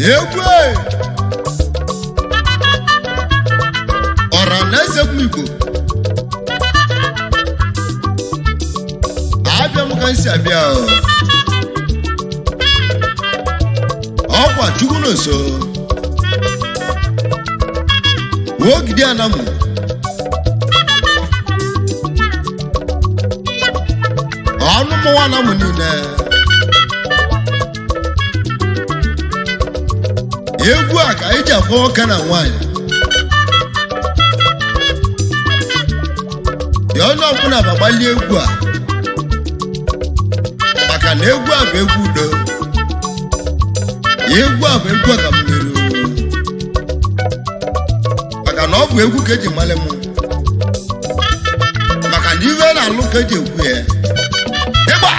egwu ọra na-eze m Igbo abịa m ka nsi abịa ọkwa Chukwu Nonso Ogidi anamu ọnụ mụwa anamu niile egwu a ka anyị ji afọ ọka na nwaanyị ya onye ọbụla bagbalị egwu a maka na egwu a bụ egwu udo egwu a bụ egwu akamniru maka na ọ bụ egwu ka eji mmalị m maka na iwe na-alụ ka eji ekwu ya ịgba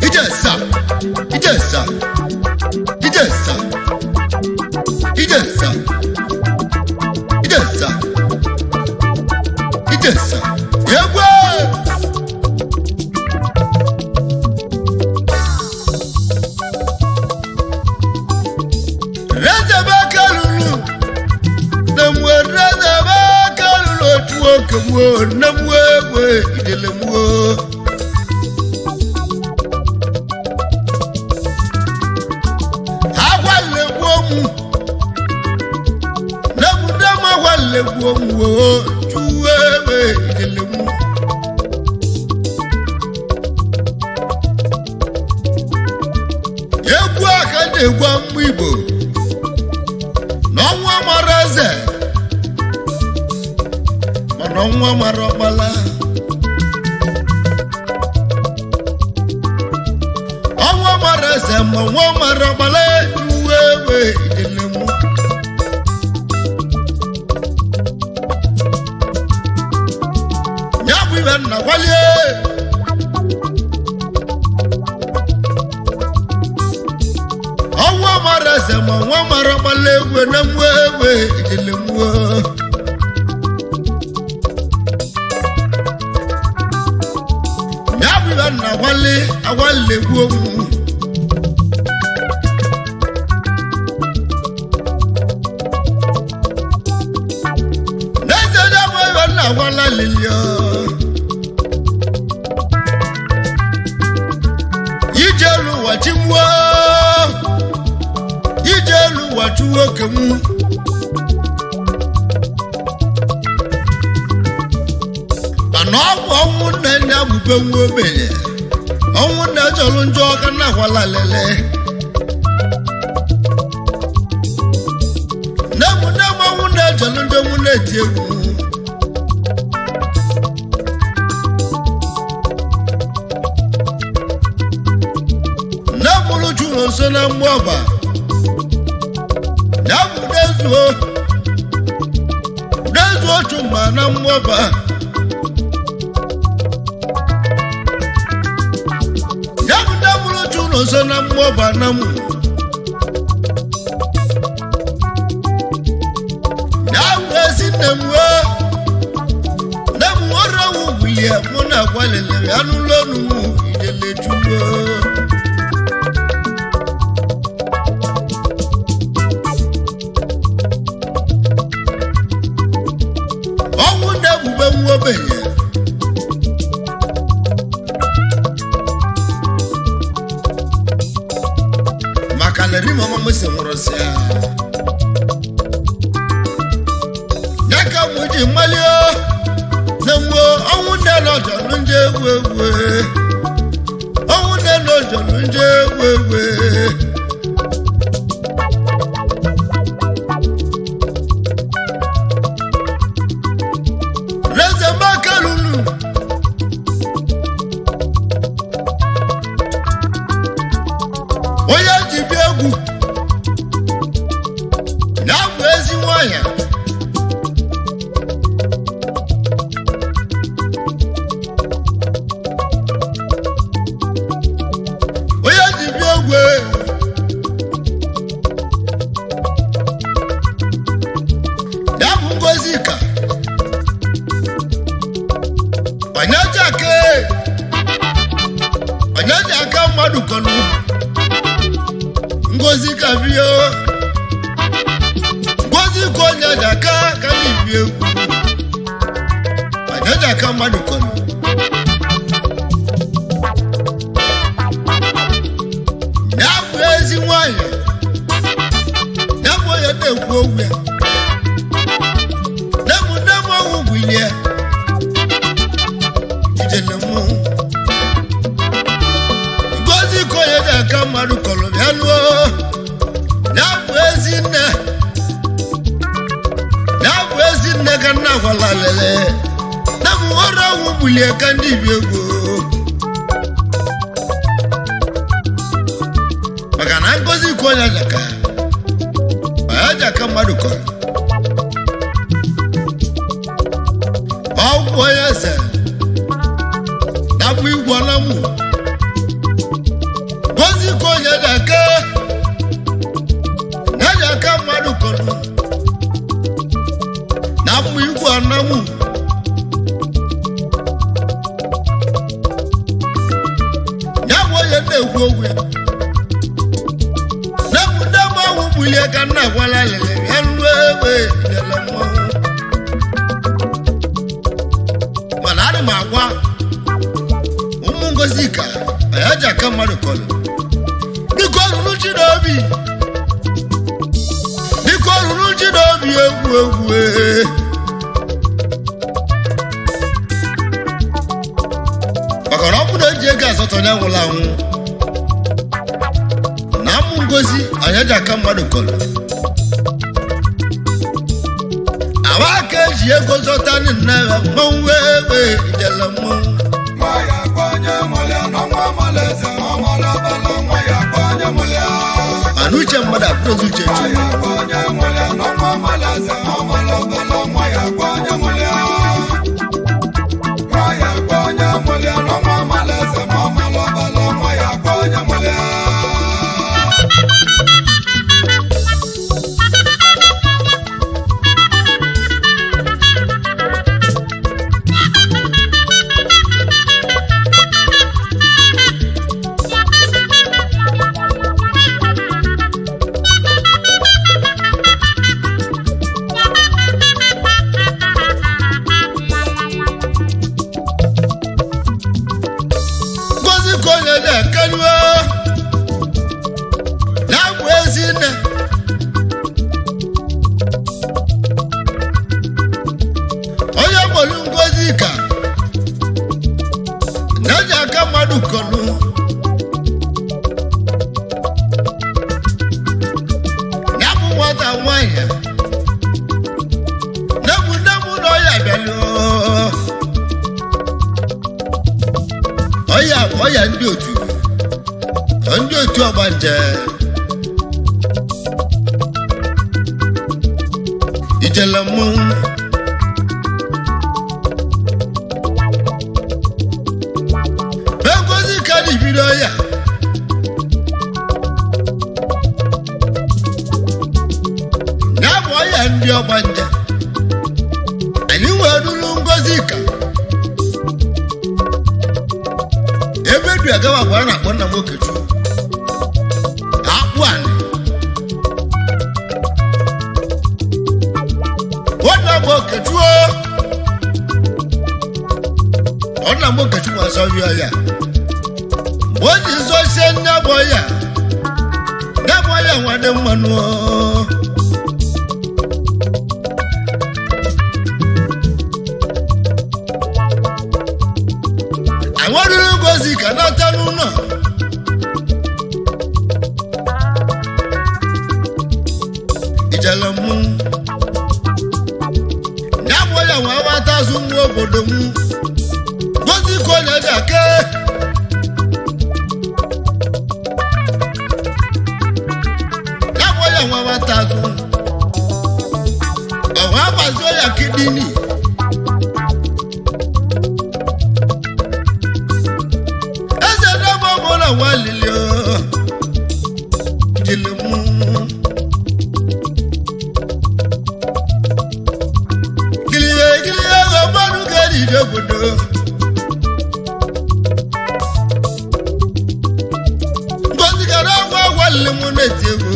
ijesa ijesa ijesa ijesa ijesa ijesa egwu namwe idelemo awale gwomu namudama wale gwomu tuwewe idelemo egwu aka na-egwa mmụ Igbo n'ọnwa mara eze ọnwa mara ọkpala ọnwa mara eze ma ọnwa mara ọkpala uwe idelemu ya bụ ibe nna gwalie ọnwa mara eze ma ọnwa mara ọkpala egwe na mwe idelemu na awale gwomu neze da mo na awala lilio yijelu wachimwo yijelu wachuwo kemu ọnwụ nne nne abụbe nwa ogbenye ọnwụ nne chọrọ njọ ọka na akwala lele nne ọnwụ nne chọrọ njọ mụ na-eti egwu nne mụrụ Chukwu Nonso na mgbe ọba ya bụ dezuo chumma na mgbe ọba Nonso na mmụọba na mụ ya bụ ezi nne m nne m ọrụ ọnwụ bulie mụ na agwalelere anụlụ ọnụ m idelejuo ọnwụ na-ebube nwa ogbenye kanari mama muse morosia yaka muji malio nemwo awunde lojo nje wewe awunde lojo nje wewe reze makalulu na-abụ ezi nwanyị onye dibịa ogwe ya bụ Ngozi ka onye ji aka mmadụ kọnụ Ngozi kabio Ngozi konya jaka kalibie Ajaja kama dukono Nyabwezi mwanya Nyabwo yade kuogwe Nemu ugwiye Ijelemu Ngozi konya jaka madukolo Yanuo Nyabwezi ne kana walalele Nemu ora ubulie kandi biego Magana Ngozi konya jaka Jaka madukolo Boya se Nabu igwana mu Ngozi konya jaka Nyajaka madukolo Nabu igwana mu Nyabo yende ugogwe Nabu dama ubulie kana wala lele Yanwewe yalamu Akwa Ngozi ka ayaja kama rekolo Nikolu nuchidobi ewu Bakara muda jega sotonya wula hu Na Ngozi ayaja kama rekolo Awake jiego zotani na mwewe idelamu Maya kwanya moля no maleze amala bala maya kwanya moля Anuche mada prozu cheche Maya kwanya moля no maleze amala bala maya kwanya moля Maya kwanya moля no maleze amala bala maya kwanya moля Oya ndi otu obanje Ijelamu Ngozi kadi bidoya Nabo oya ndi obanje Ani wadulu Ngozi ka Ebedu agawa kwa na kona moketu Akwa Wona moketu Ona moketu wasawi ya Wodi zo senya boya Na boya wade manu Ngozi kana tanuna Ijalamu Nyabo ya wawata zungu obodomu Ngozi konya jake Nyabo ya wawata zungu Awaba zo ya kidini Walilio Jilemu Giliye Gabanu gari jogodo Ngozi kana wa wale munetego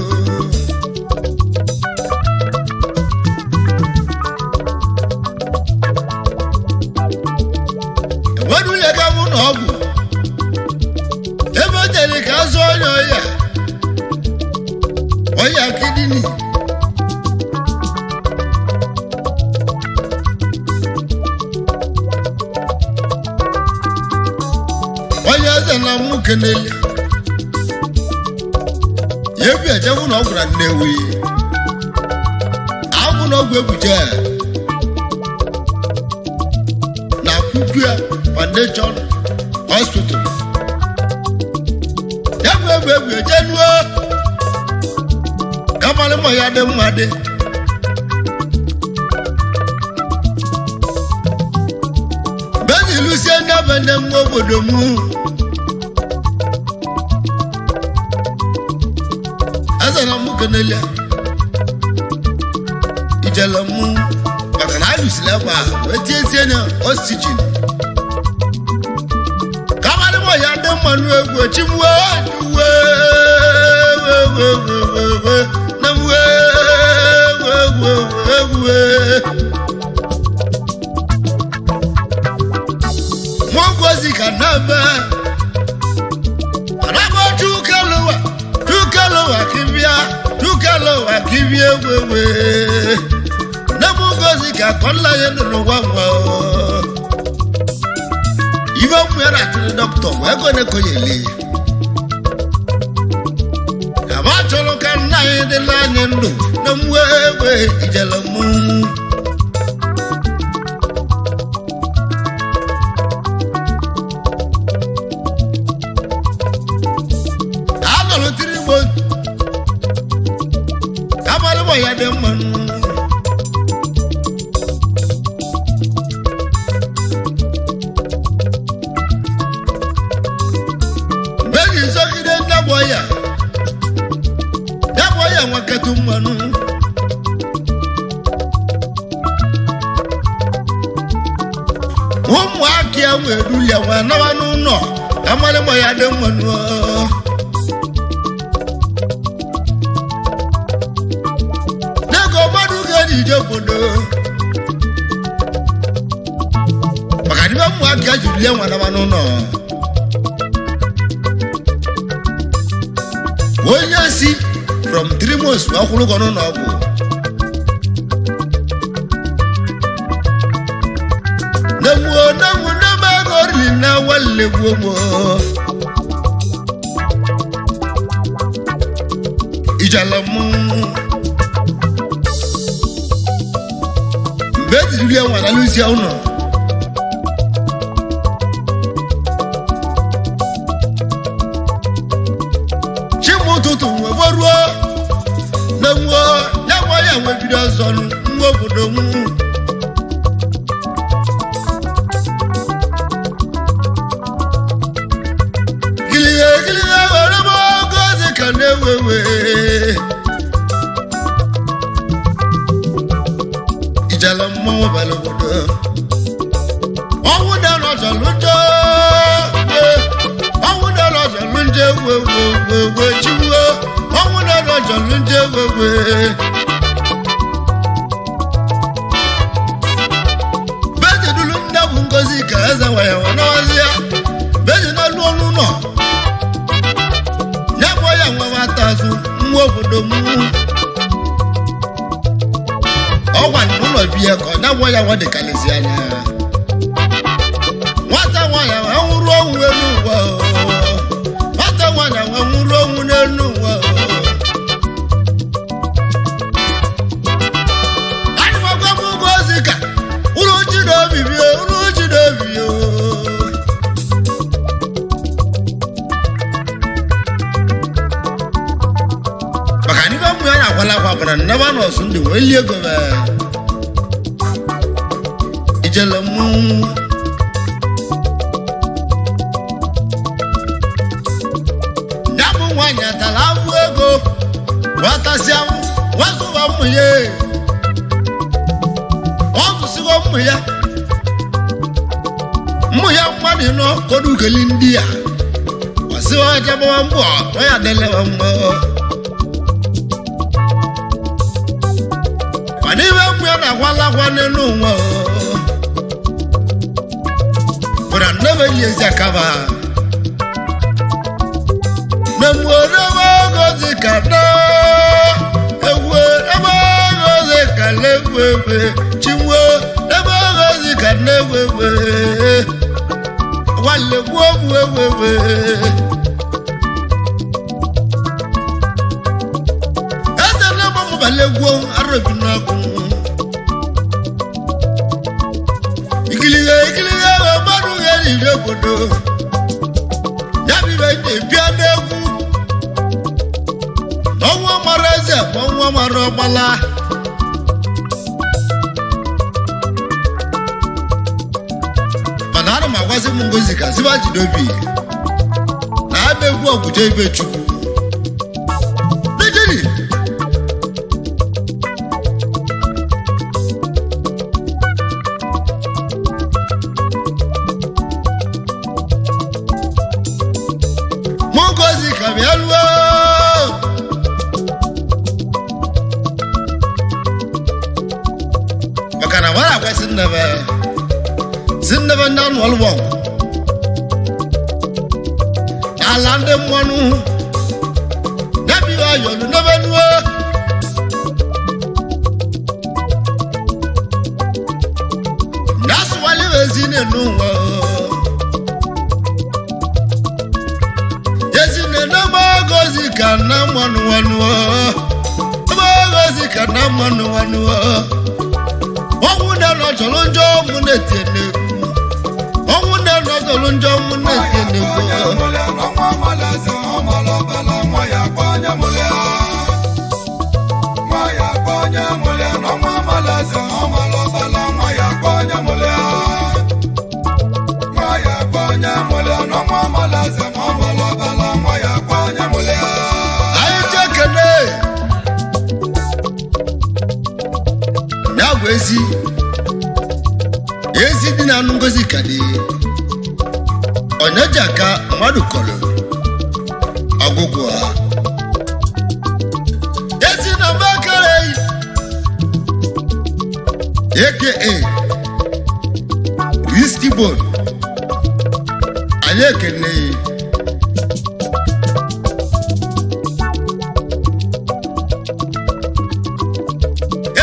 wadu ya gamu n'ọgwụ ebe o tere ka azụ ọya kidini onye eze na mụ kenele ya ebi ejewu na ọgwụ na Nnewi agwụ na ọgwụ ebuje na Muruya Foundation Hospital ya bụ egwu ejenuo kamali mo ya de mmade bezi lusie na bende mo obodo mu azana mu kenelia ijela mu maka na alusile ba wetie na oxygen kamali mo ya de mmanu egwu chimwe we Ngozi kanaba anabo tukalowa kibia wewe namu Ngozi ka kolla yenu wamwa ibo mwera tu doctor wego ne koyele abacholo kan na ide la nyendo namwewe ijalamu agalo tribo kamalo mo ya de manu begi sokide ndaboya wakatu manu umu akia wedulia wana wanu no amale mo ya de manu nego madu gadi jobodo makadi ba mu akia julia wana wanu no wonyasi from 3 months wakulu kono na ogu namu na magori na wale gwomo ijalamu beti dulia wana lucia uno chimututu weborua namu ya webido zonu ngobodo mu giliya oramo Ngozi kanewewe ijalamu balobodo owu da lojo lujo wewe chiwo owu da lojo lunje wewe bezi dulu ndabu Ngozi ka eza waya wana wazia bezi na luolu no nyabo ya nwa watazu mwa obodo mu ọwa nulo biye ko nyabo ya wade kalesiana wata waya nwuru onwu elu wa wata waya nwuru onwu n'elu wa ani magwa Ngozi ka uru jido bibio bakani ba mu ya kwala kwa bana na ba no sunde weli ego ba ijalamu ndamu wanya talabu ego watasiam wazo ba mu ye wazo sigo mu ya mmadu no kodu kelindia siwa jabo mbo ya dele mbo wani we mbo na kwala kwa nenu mbo ora nebe yezi akaba memora Ngozi kana ewe Ngozi kalewe chimwo Ngozi kana wewe wale wewe asa na mo balegwo arobina ku ikiliga maru yeli legodo yabi be bia negu owo maraze owo marobala manaro magwazi Ngozi ka siba jidobi na abegwu oguje ibechu nijiri Ngozi ka bialwo makana wala kwa Zinnebe nan walwo alande monu nabi ayo nebe nuo nasu wali wezine nuwo yezine no Ngozi kana monu wanuo Ngozi kana monu wanuo wawuna no tolonjo munetene Njo munekene go ezi di na Ngozi kadi Onyeaka Ogugua ezi na bakare aka risky bone ayekene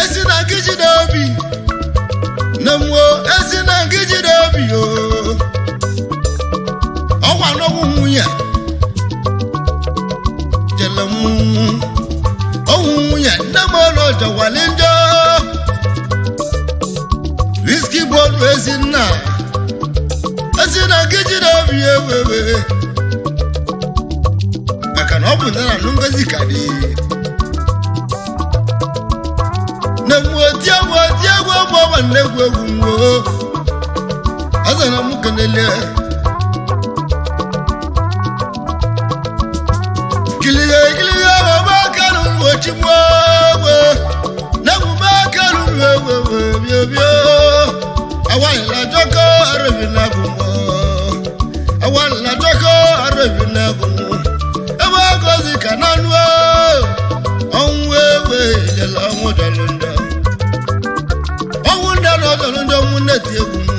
ezi na gijidobi namwo ezi na gijidobi o Muruya jelamu Muruya namoro jawalinjo risky board wezina asina gijira biyewewe akana obunana Ngozi kadi namutia wo negwegumo azana mukenele Kiliga makalu wochimwa na makalu wewe awala joko arabina gumo awala joko arabina gumo Ngozi kananwo onwewe jela modalunda owunda rodalunda muneti egumo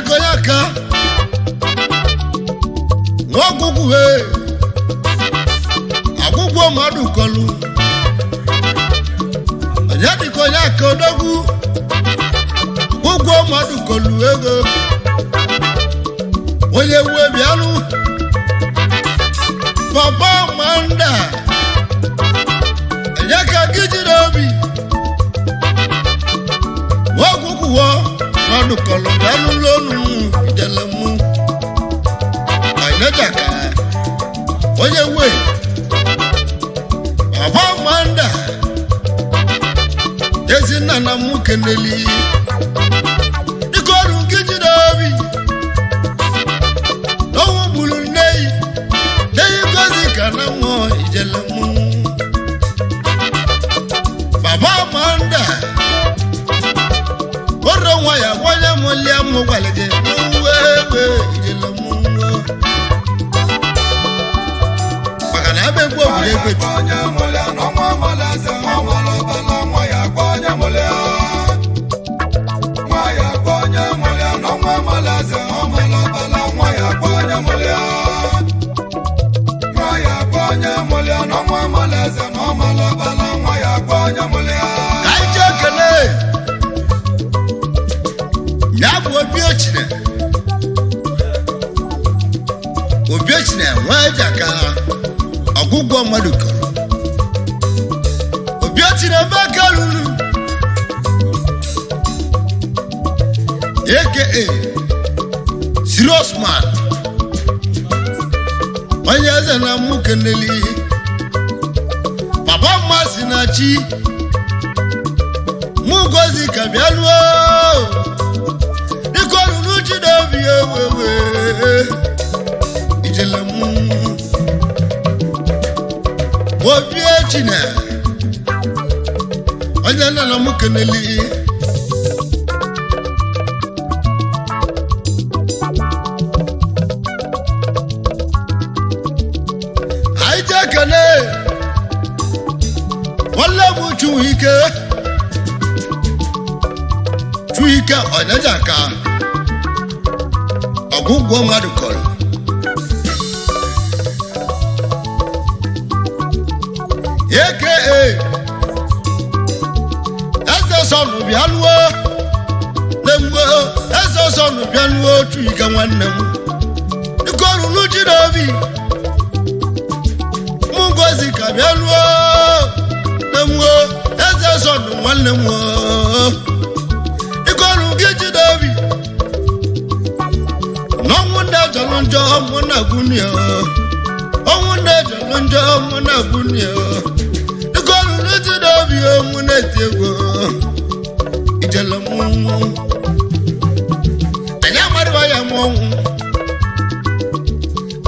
Onyeaka Ogugua madu kolu Onyeaka Odogwu Ogugua madu kolu ego onye we bialu Papa Manda Onyeaka gijidobi Ogugua madu kolu bialu lonu idelemu Onyeaka onye we Papa Manda Ezina na mukeneli Ikoru gijidobi Owu bulu nei kanamo ijelemu baba manda oro nwa ya gwanya molia mo gwalege wewe ijelemu bakana be gbo bule gbe gwanya molia no mo malaza mo lo bala nwa ya gwanya molia nwa ya gwanya molia no mo malaza mo lo bala nwa ya gwanya molia Molia no mo malaza no malo bala nwa ya gwanya molia kaije kele ya bu obi ochine nwa jaka Ogugua mmadụ kọrọ obi ochine bakalulu aka serious man onye eze na mụ keneli papa mmasị na chi mụ Ngozi ka bịaluo dịkọrụ n'uchi n'obi ewewe ijele mụ obi echine onye nna na mụ keneli Chuike Onyeaka Ogugua mmadụ kọrọ aka eze sọnụ bịaluo na-egbo eze sọnụ bịaluo Chuike nwanne m ịkọrụ n'uchi n'obi mụ Ngozi ka bịaluo na-egbo eze sọnụ nwanne m ịkọrụ gị ji n'obi n'ọnwụ ndị jọrọ njọ mụ na gwunye ọnwụ ndị jọrọ njọ mụ na gwunye ịkọrụ n'uchi n'obi mụ na-eti egwu ijele mụ anyị amarịwa ya mụọnwụ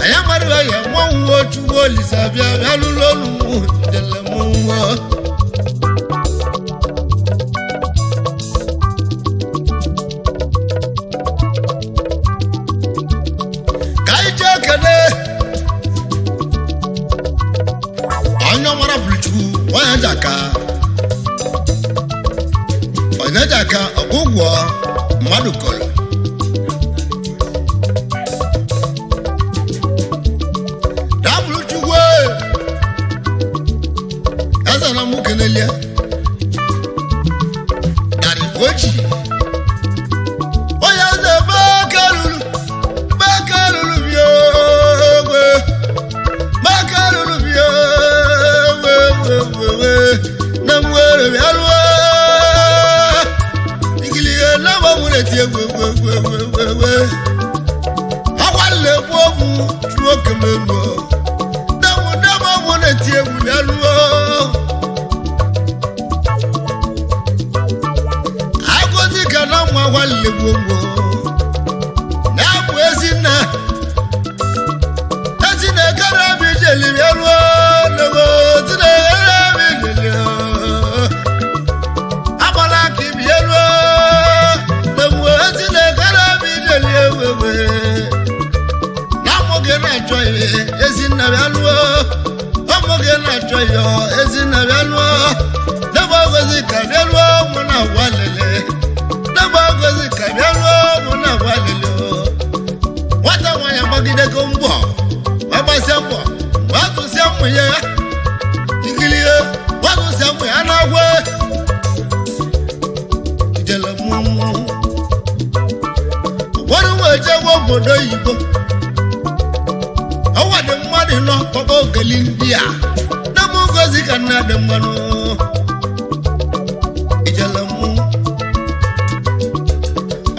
anyị amarịwa ya mụọnwụ otu olisa bịa bịa lụrụ olu mụ ijele mụ Onyeaka Ogugua mmadụ kọrọ dabụrụ chukwu eze na mụ kenelie dari ochi onye eze bakaruru bịa na mwere bịaruo akwale gbogu chuo kemelu dama wona tie bulalu Ngozi kana mwa kwale gbogu na kwezina kara bi jeli belu nego tine bi jeli abala ki bielu Ezinna bịaluo ọmụge na-achọ ya Ezinna bịaluo n'ebe Ngozi ka bịaluo mụ na walele n'ebe Ngozi ka bịaluo mụ na walele nwata nwanyị gbagidego mbọ gbasịa mbọ gbasịa mmụ ya ikilie gbasịa mmụ ya na-agwa ijele mụ ụfọdụ nwe ejegwa obodo oyibo awade mmadụ nọ kpọkọ ogeli ndị a na mụ Ngozi ka nna dị mmanụ ijele mụ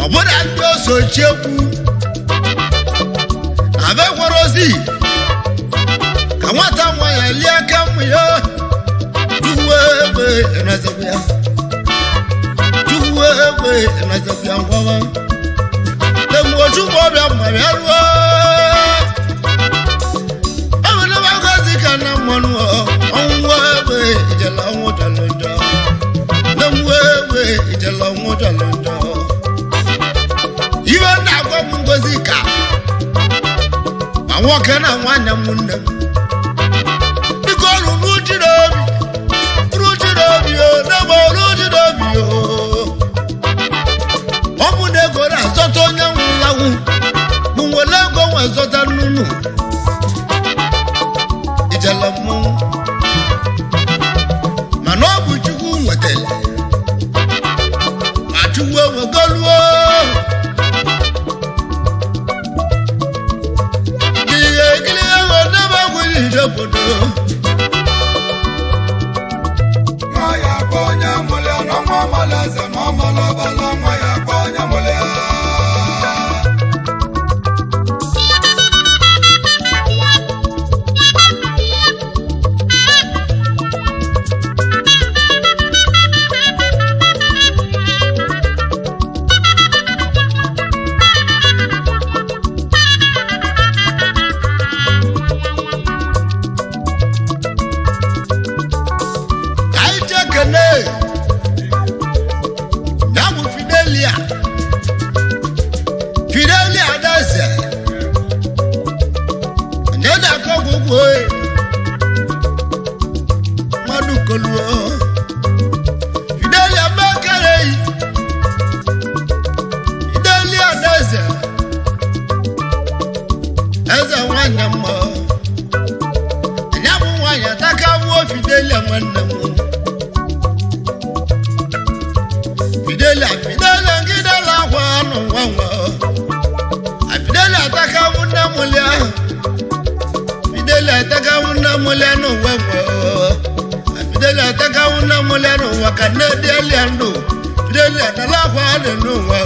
ọbụna ndị osochi ekwu abekwara ozi ka nwata nwanyị lie aka mmụ ya tuwe egbe enazebịa ngwawa na-emụochu ma ọbịa mma bịa ruo nwoke na nwanyị m nne m biko ọrụ n'uji n'obi o n'ebe ọrụ uji n'obi o ọ bụ na ego na-azọta onye nwụlanwụ bụ nwere ego nwe zọta nnụnụ ijele mmụọ mana ọ bụ Chukwu nwetara ma Chukwu ewegoluo ihe ekiri ego n'ebe agwụghị ije obodo nwa ya kwa onye mụlịa na nwa malaeze ma ọ malabala nwa ya kwa onye mụlịa Fidelia daze nyeda ka Ogugua madu koluo Fidelia bakare Fidelia daze eza nwanya mma nyabu nwanya takawo Fidelia nwanne m Fidelia ngidala kwa no nwanwa Fidelia ataka wuna mulia Fidelia ataka wuna mulia no nwanwa Fidelia ataka wuna mulia no wakanedia ndo Fidelia dala kwa no nwa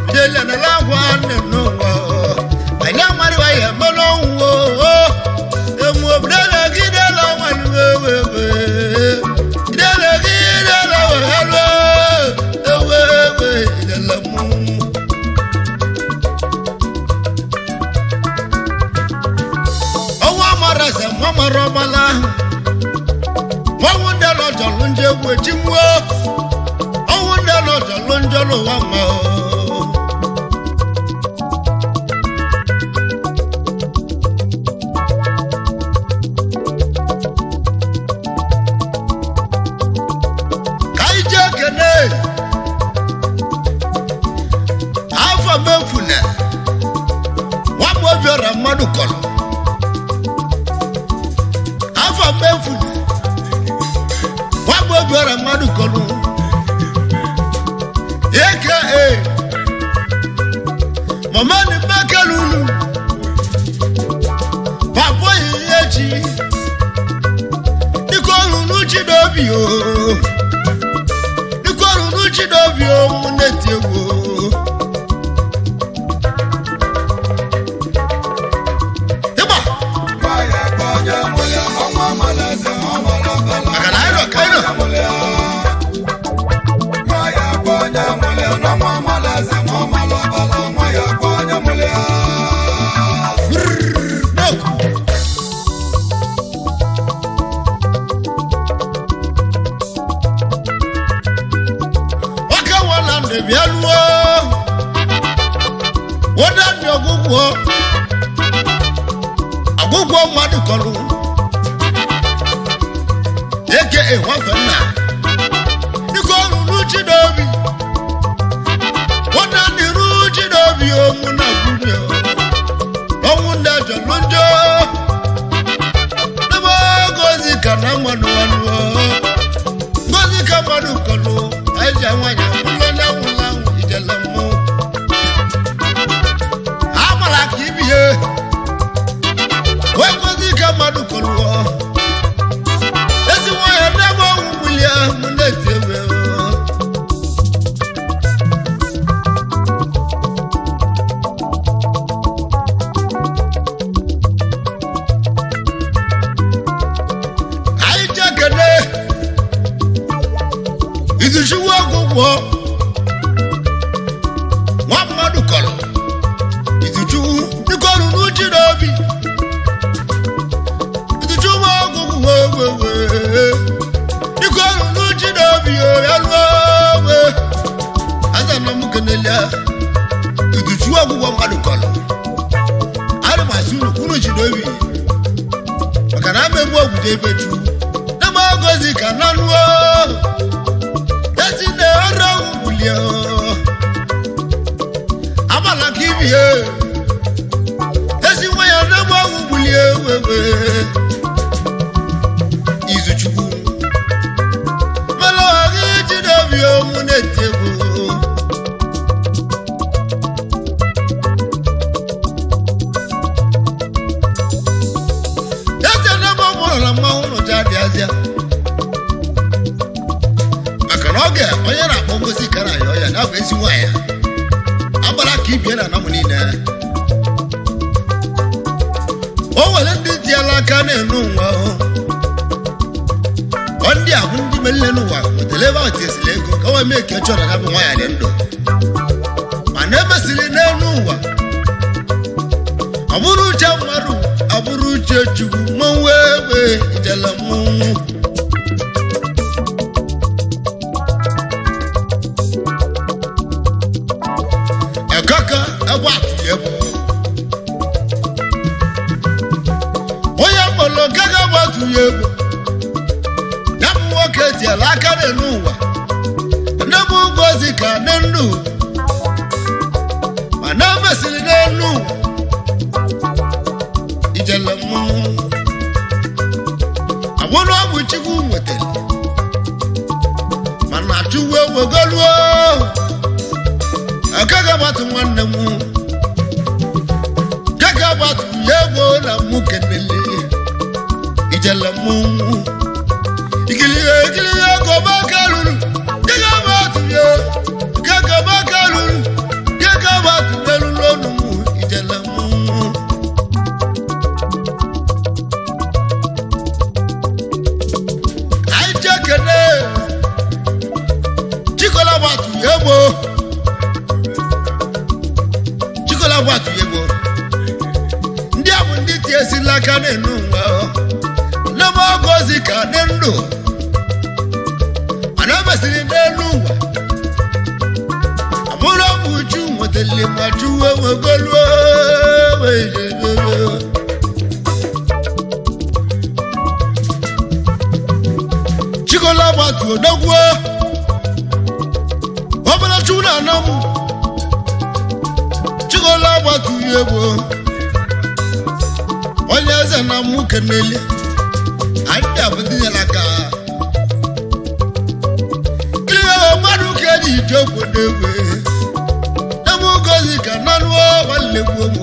Fidelia dala kwa no nwa anya mari wa ya molo wo emu Fidelia ngidala wanwe Fidelia ngidala wanwe Marobala wawunda lojo lunje wetimwo awunda lojo lunjo lo wama kaije kene afa mefuna wabo biora madu kolo mefu wabo biora madu kolu aka mama ni bakalulu papo yechi dikoru nuchi dobi o muneti ewo Ogugua madu kolu aka wafana dikoru ruchi dobi wona ni ruchi dobi o muna gubio owunda jolonjo nebo gozi kana madu wanu gozi ka madu kolu aja wanya ulona wula ijalamu amala kibiye Ngozi kamadu koluo esi waya dabo umulia munetewe aija kene izushuwa Ogugua wamadu kolo izuchu nikolu nuchi dobi Nikolu nuchi dobi o yalwe Azana mukenelia Iduchu Ogugua madu kolo unu ji n'obi maka na amegbu Ogidi ebeju n'ebe Ngozi ka nanuo ezi na ọrụ wulie amala ka ibie ezi nwa ya n'ebe wulie wewe Izuchukwu mala ọgị ji n'obi ụmụ na-etego maka na oge onye na-akpọ Ngozi ka na-ayọ ya na-abụ ezi nwa ya agbara ka ibie na anamụ niile o nwere ndị tiela aka na-enu nwa ndị a bụ ndị merire n'ụwa wetara ebe ahụ tiesiri ego ka wee mee ka chọrọ ya bụ nwa ya dị ndụ mana emesiri n'elu ụwa ọ bụrụ uche mmadụ ọ bụrụ uche Chukwu mmanwụ egbe ijele mmụnwụ ekaka egbe atụrụ egwu onye mkpọrọ gaga egbe atụrụ egwu ya bụ nwoke tiela aka n'elu ụwa nne bụ Ngozi ka dị ndụ mana emesiri n'elu ụwa ijele mmụnwụ abụrụ ọ bụ Chukwu nwetara mana Chukwu ewegoluo agaghị agbatu nwanne m gaghị agbatu ya egbo na mụ kenele ijele mmụnwụ ikilihe ego baka luru gaghị agbatu ya gaghị baka luru gaghị agbatu n'elu n'ọnụ mụ ijele mmụnwụ Chikola gbatu egbo ndị a bụ ndị tiesila aka n'enu nwa n'ebe Ngozi ka dị ndụ mana emesiri n'elu ụwa abụrụ ọ bụ Uchu nwetara ma Chukwu ewegoluo Chikola gbatu odogwu ọbụla Chukwu na-ana m Chikola gbatu egbo onye eze na mụ kenele anyị abụ ndị nyere aka ihe mmadụ ka eji ije obodo egbe ebe Ngozi ka nanuo nwanne gbuo m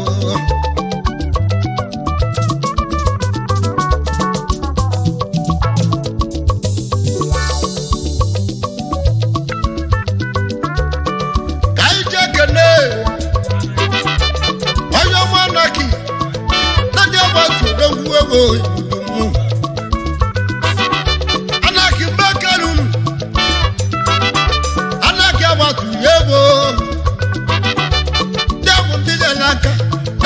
anaki bakalum anaki agbatu yebo demu ndije n'aka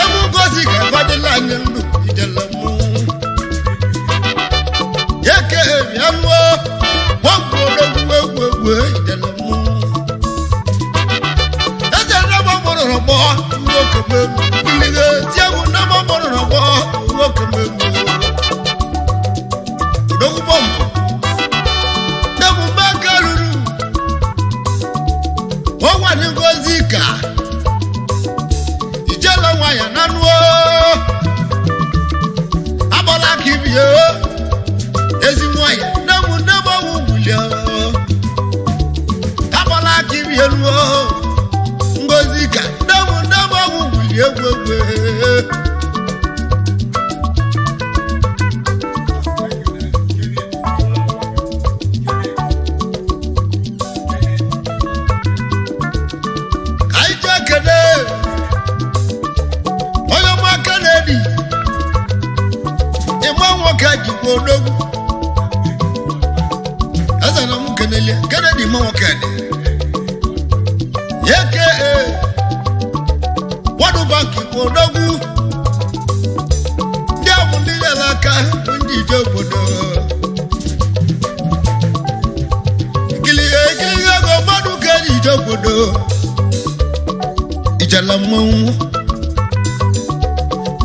emu Ngozi ga-agbadila anyị ndụ ijele mụ yeke ebianuo wọgbu odogwu egwu ijele mụ eze nnama mụrụ rọgbọ nwoke memu ilige tiegwu nnama mụrụ rọgbọ nwoke memu Ngozi ka ijele nwa ya nanuo agbala ka ibie ezi nwa ya nemu ndebe ọnwụ wulie agbala ka ibie nuo Ngozi ka nemu ndebe ọnwụ wulie egwegwe odogwu eze na mụ kenele Kennedy mụ Kennedy yeke wadu banki odogwu ndị abụ ndị nyere aka ndị ije obodo ikilihe ego mmadụ ka eji ije obodo ijele mmọnwụ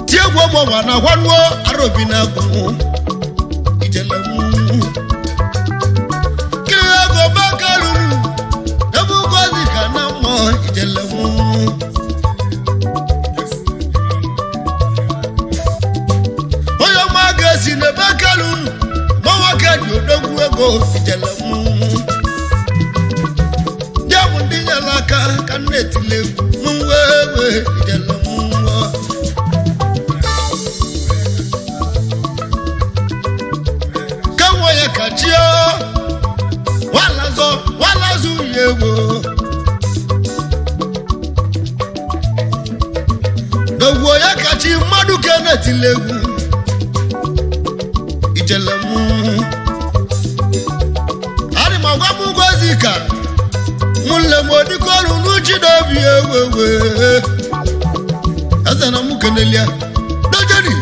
tie egwu ọgbọgba na gwanuo arobi na agwụ ijele kiri ego bakalu ebe Ngozi ka na mmụọ ijele onye ọma ga-esi na bakalu mọnwoke dị odogwu ego ijele ndị ahụ ndị nyere aka ka nna etile egwu mwewe ijele ya kachio walazo yewo dogwo ya kachi mmadụ kenetilegwu ijelemu ari magwa m Ngozi ka mulle modikolu nuchi dobi ewewe azana mu kenelia dojeri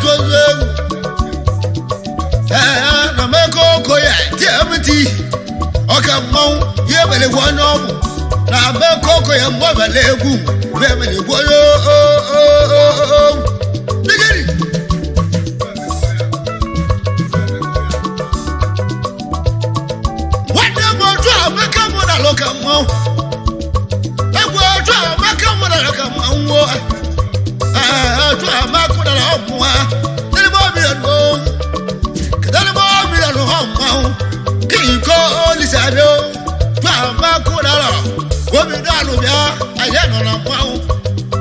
tuzo na meko koya TMT oka mau ye bele wono na meko koya mo bele egu be bele woyo digiri wanda mo twa meka mo na loka mau egu twa meka mo na loka mau twa meka na opwa ni mo bi no Kiko Lisado, Pama Kudala, Omidano, Ayano,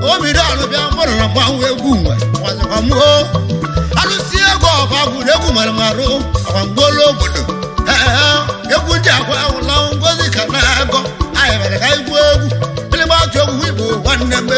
Omidano, Mona, Boom, was a more. I don't see a go about Woman Maro, Angolo, Yakuja, long was it Canago. I have a high word, about your widow, one number.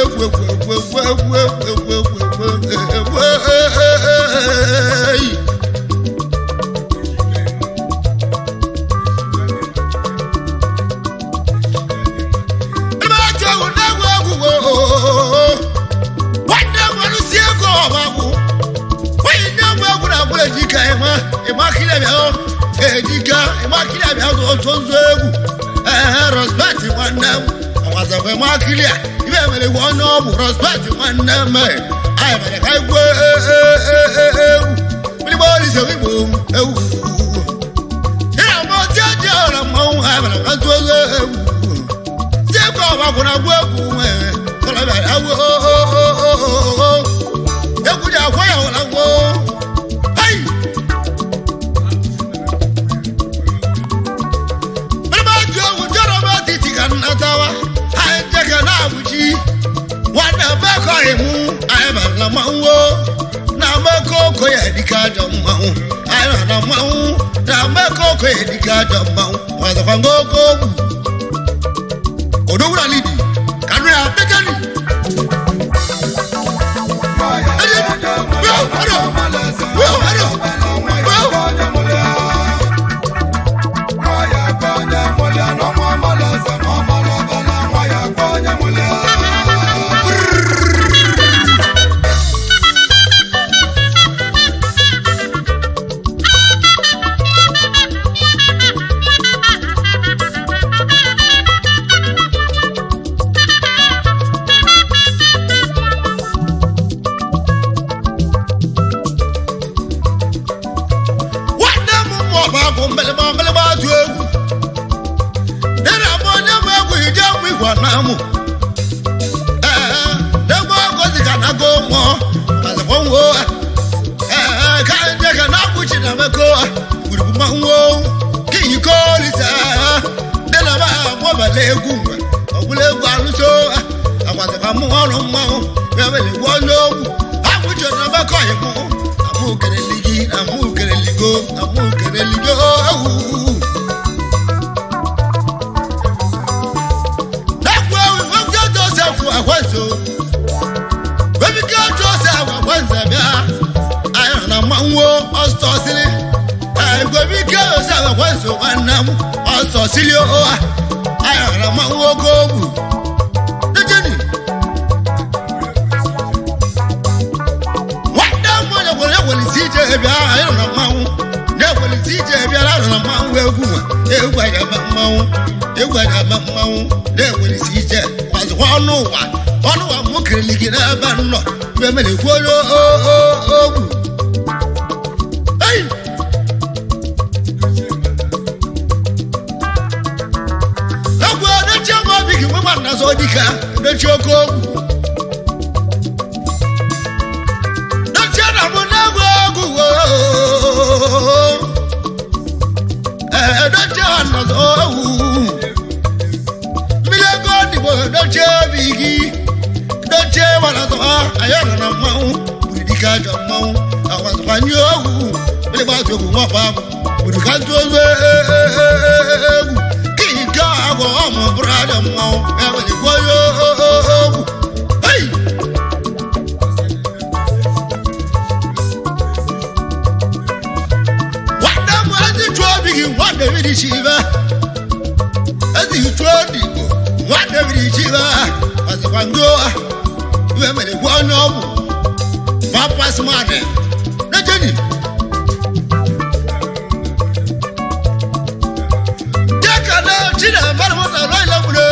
chile marmona loila bune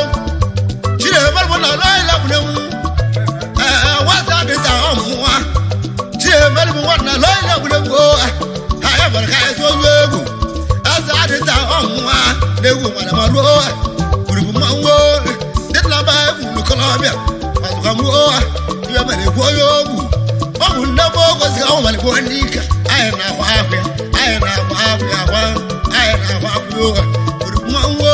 chile marmona loila bune wasa de ta omwa chile marmona loila bune go haya barka so yego asa de ta omwa de go mala malo buru manwo de la ba bu Colombia azuka mu ya male go yobu o na bo go si o male go nika ai na kwa afya wa ai na kwa buru manwo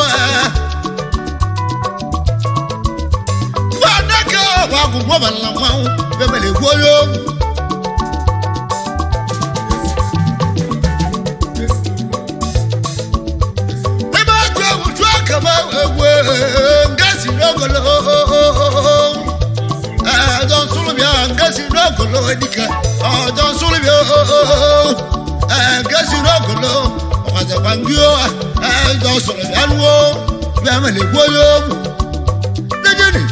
wa go mo bala manwo be male go yobu ngasi nogolo don sulubia ngasi nogolo edika don sulubia ngasi nogolo okaza bangio don sulubia nuo bia mele boyo dejeni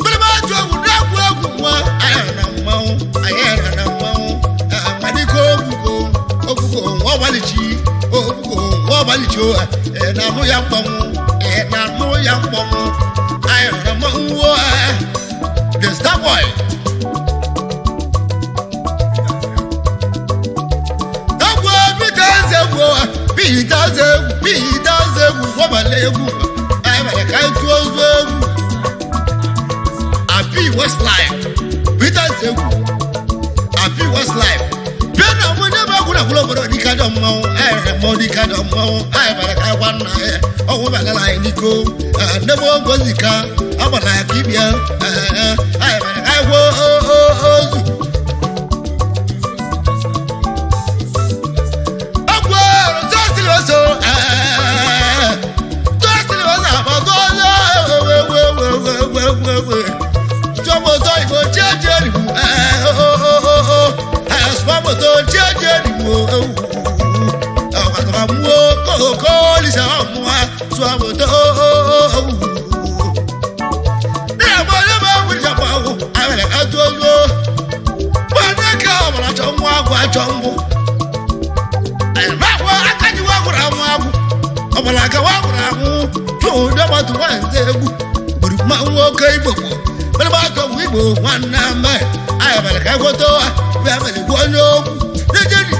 bema jo udagwo agwa ayana mau madiko ogugo wabalichi na no ya pom I am the star boy Peter wabalegu I can Happy West Life Peter Happy West Life di kadam mau mo di kadam mau baraka wana o balala niko nebo gozika abana kibia baraka wo akwa tostilo jomo to ibo jejeri asfamo to jejeri Koli sa mwa swabo to na mo le ba wi ja pa wo awele atozo bana ka mala chomwa kwa chombo ai ba wa akaji wa kura mwa bu obala ka wa kura mu to de ba tu wa nzegu buru ma wo kai bobo bele ba to wi bo wana ma ai ba ka go to ba ma le go no lejeni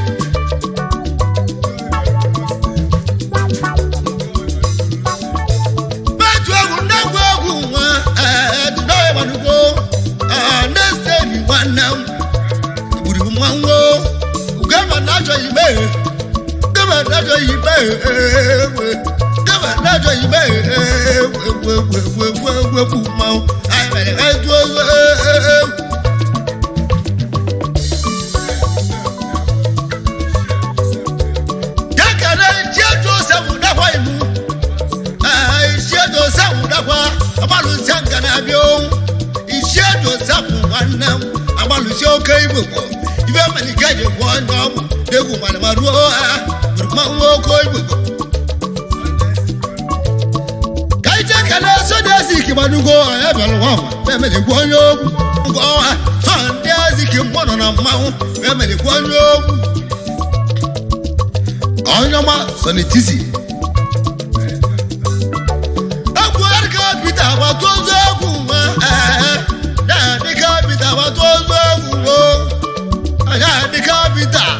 Sanitizi Akwa Peter wa tozo kuma da dika Peter wa tozo kuma ya dika Peter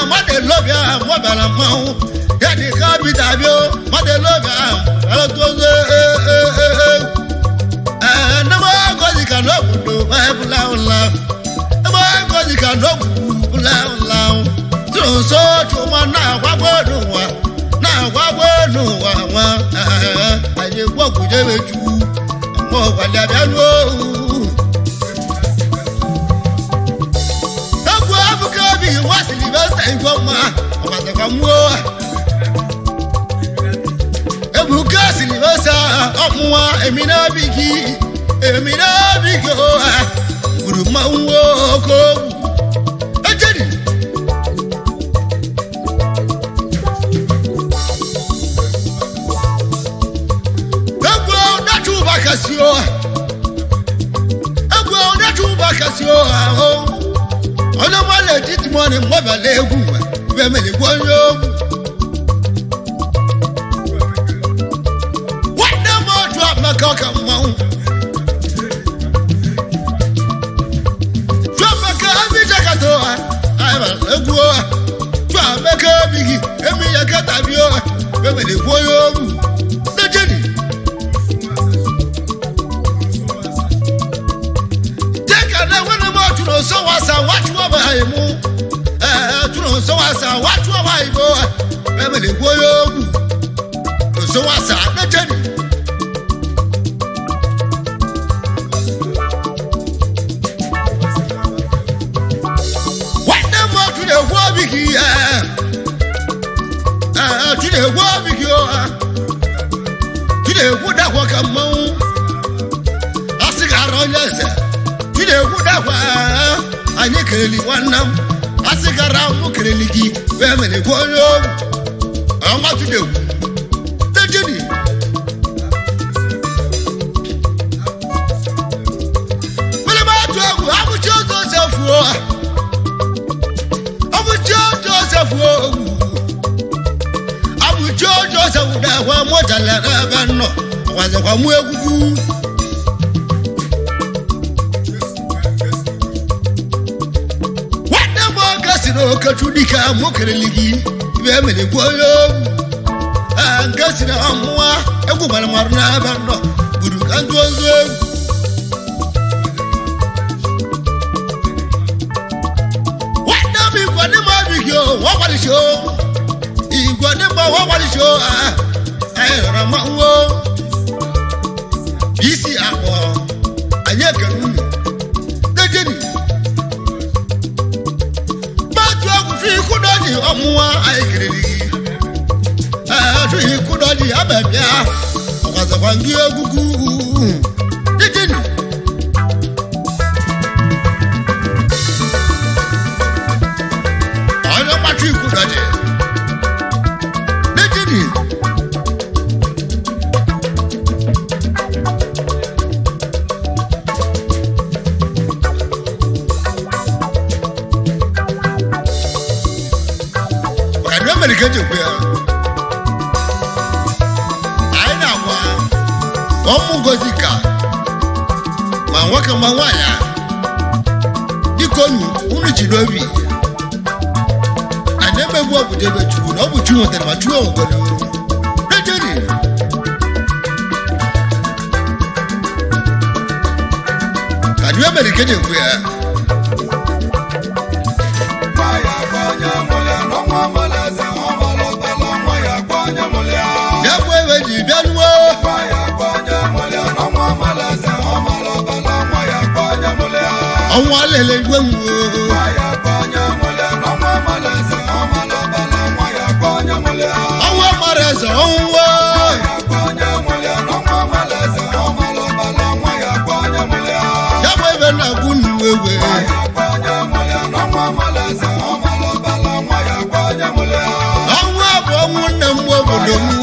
ma de love ya mo bala mau ya dika Peter bio ma de love ya ala tozo na mo ko dika love do ma bula bula na mo ko dika love bula bula so chuma na gwagwenu wa aye gbogu jebeju mo wale abianu Akwa abuka bi wasili besta infoma omateka muo ebuka silibesa omuwa emina bigi guru mawo ko ajeni Akwa ona chuba kasio ona male titi mone mbaba legu bemele gwoyo wanda mo drop makaka mau drop makaka bijaka to ai ba egwo drop makaka bigi emi yakata bio bemele gwoyo dejeni teka na wena mo tuno so wasa watu wa haimu tuno so wasa watu wa haibo bemele gwoyo so wasa dejeni wena mo tuno gwo bigi tuno gwo bigi tuno gwo da kwa kamau asigaro nyese tuno gwo da kwa anye keli wanam asigara mu keli gi bemele gwoyo ama tuno dejeni wele ma tuagu abu jojo sefuo abu jojo sefuo abu jojo sefuo da kwa motala na banno waze kwa mu egugu wanda mo kasiro katudika mu keli gi bemele gwoyo angasira amwa egubala marna banno budu kantozo wanda mi kwani ma bigyo wawali show igwani ma wawali show ayra mawo bisi Akwa anyeka nunu dejeni batu akufi kudani amwa ayekireli atu kudani ababia okaza kwangi egugu dejeni ana pati kudani dejeni wakadwa merikeje kwa Ngozi ka ma nwoke ma nwanya dikonu unu jidobi anemegbu obodo ebe chukwu na ọ bụ chu nwetara ma chuo obodo dejeri ka diwe mere keje kwu ya ya bụ ebe ji bịa nuo ọnwa lele gwe mwo ọnwa mara eze ọnwa ya bụ ebe na-agwụ nnuwewe ọnwa bụ ọnwụ nne m obodo m